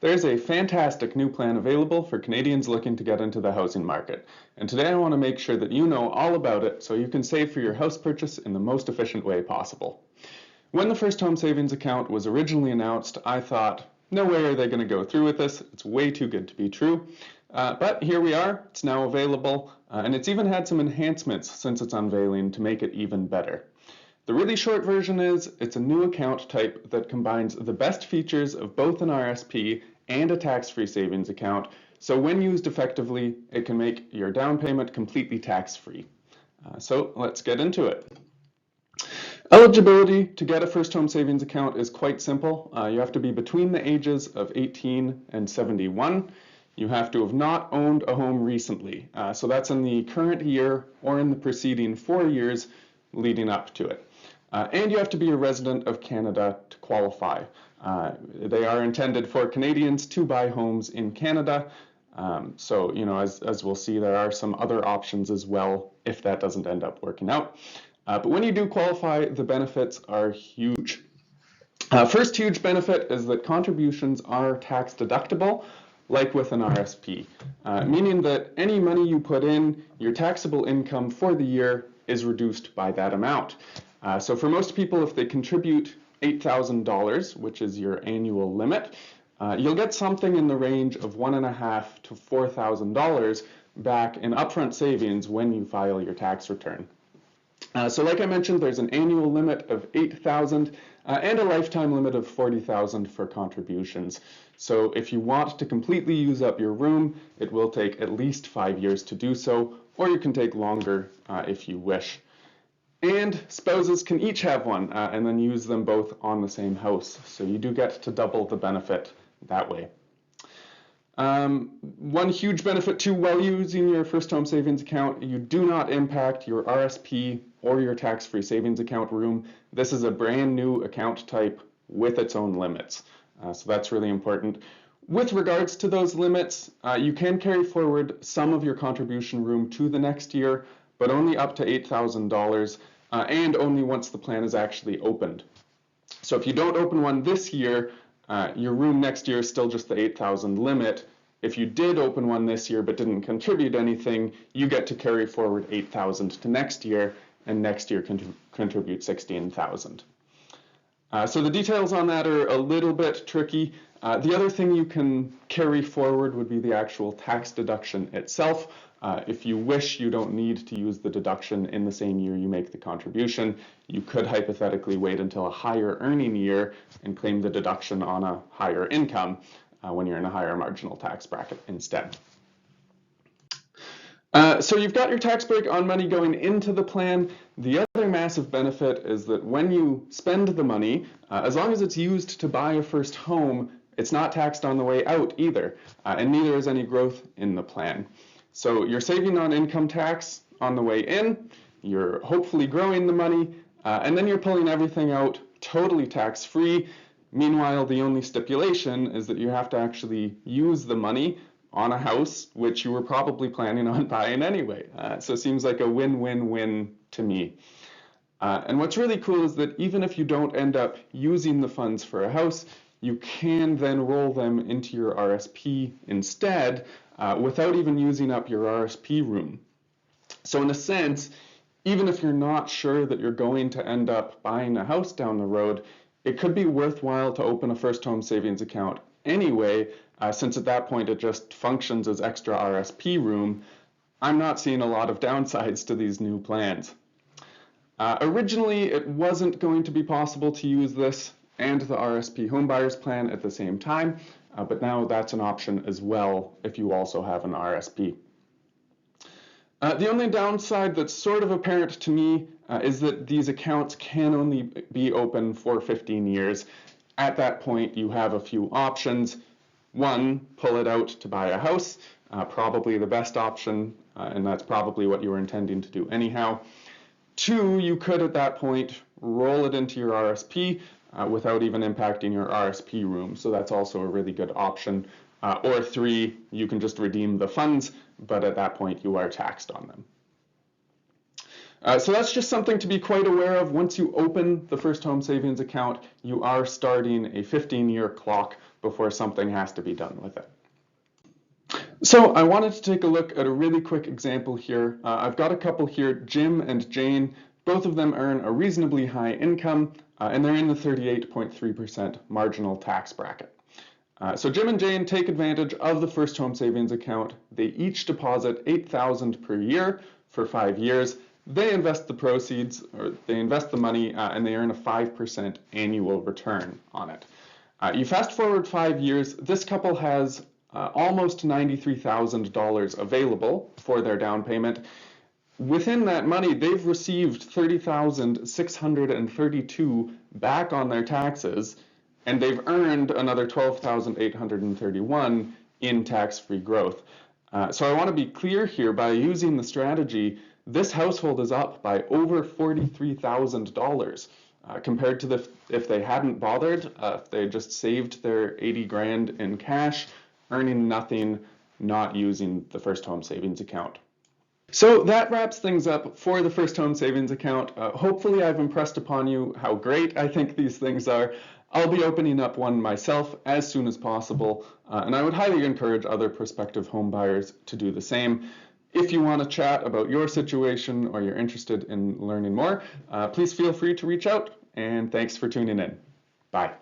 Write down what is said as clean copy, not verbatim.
There's a fantastic new plan available for Canadians looking to get into the housing market. And today I want to make sure that you know all about it so you can save for your house purchase in the most efficient way possible. When the First Home Savings Account was originally announced, I thought, no way are they going to go through with this. It's way too good to be true. But here we are. It's now available, and it's even had some enhancements since its unveiling to make it even better. The really short version is it's a new account type that combines the best features of both an RSP and a tax-free savings account, so when used effectively, it can make your down payment completely tax-free. So let's get into it. Eligibility to get a first home savings account is quite simple. You have to be between the ages of 18 and 71. You have to have not owned a home recently. So that's in the current year or in the preceding 4 years leading up to it. And you have to be a resident of Canada to qualify. They are intended for Canadians to buy homes in Canada. So, as we'll see, there are some other options as well if that doesn't end up working out. But when you do qualify, the benefits are huge. First huge benefit is that contributions are tax deductible, like with an RSP, meaning that any money you put in, your taxable income for the year is reduced by that amount. So for most people, if they contribute $8,000, which is your annual limit, you'll get something in the range of $1,500 to $4,000 back in upfront savings when you file your tax return. So like I mentioned, there's an annual limit of $8,000 and a lifetime limit of $40,000 for contributions. So if you want to completely use up your room, it will take at least 5 years to do so, or you can take longer if you wish. And spouses can each have one and then use them both on the same house. So you do get to double the benefit that way. One huge benefit too, while using your first home savings account, you do not impact your RSP or your tax-free savings account room. This is a brand new account type with its own limits. So that's really important. With regards to those limits, you can carry forward some of your contribution room to the next year, but only up to $8,000 and only once the plan is actually opened. So if you don't open one this year, your room next year is still just the $8,000 limit. If you did open one this year but didn't contribute anything, you get to carry forward $8,000 to next year, and next year contribute $16,000. So the details on that are a little bit tricky. The other thing you can carry forward would be the actual tax deduction itself. If you wish, you don't need to use the deduction in the same year you make the contribution. You could hypothetically wait until a higher earning year and claim the deduction on a higher income when you're in a higher marginal tax bracket instead. So you've got your tax break on money going into the plan. The other massive benefit is that when you spend the money, as long as it's used to buy a first home, it's not taxed on the way out either, and neither is any growth in the plan. So you're saving on income tax on the way in, you're hopefully growing the money, and then you're pulling everything out totally tax-free. Meanwhile, the only stipulation is that you have to actually use the money on a house, which you were probably planning on buying anyway. So it seems like a win-win-win to me. And what's really cool is that even if you don't end up using the funds for a house, you can then roll them into your RSP instead without even using up your RSP room. So in a sense, even if you're not sure that you're going to end up buying a house down the road, it could be worthwhile to open a first home savings account anyway, since at that point it just functions as extra RSP room. I'm not seeing a lot of downsides to these new plans. Originally, it wasn't going to be possible to use this and the RSP homebuyers plan at the same time, but now that's an option as well if you also have an RSP. The only downside that's sort of apparent to me is that these accounts can only be open for 15 years. At that point, you have a few options. One, pull it out to buy a house, probably the best option, and that's probably what you were intending to do anyhow. Two, you could at that point roll it into your RSP without even impacting your RSP room, so that's also a really good option. Or three, you can just redeem the funds, but at that point you are taxed on them. So that's just something to be quite aware of. Once you open the first home savings account, you are starting a 15-year clock before something has to be done with it. So I wanted to take a look at a really quick example here. I've got a couple here, Jim and Jane. Both of them earn a reasonably high income, and they're in the 38.3% marginal tax bracket. So Jim and Jane take advantage of the first home savings account. They each deposit $8,000 per year for 5 years. They invest the proceeds, or they invest the money, and they earn a 5% annual return on it. You fast forward 5 years, this couple has almost $93,000 available for their down payment. Within that money, they've received $30,632 back on their taxes, and they've earned another $12,831 in tax-free growth. So I want to be clear here, by using the strategy, this household is up by over $43,000 compared to if they hadn't bothered, if they just saved their 80 grand in cash, earning nothing, not using the first home savings account. So that wraps things up for the first home savings account. Hopefully I've impressed upon you how great I think these things are. I'll be opening up one myself as soon as possible, and I would highly encourage other prospective home buyers to do the same. If you want to chat about your situation or you're interested in learning more, please feel free to reach out, and thanks for tuning in. Bye.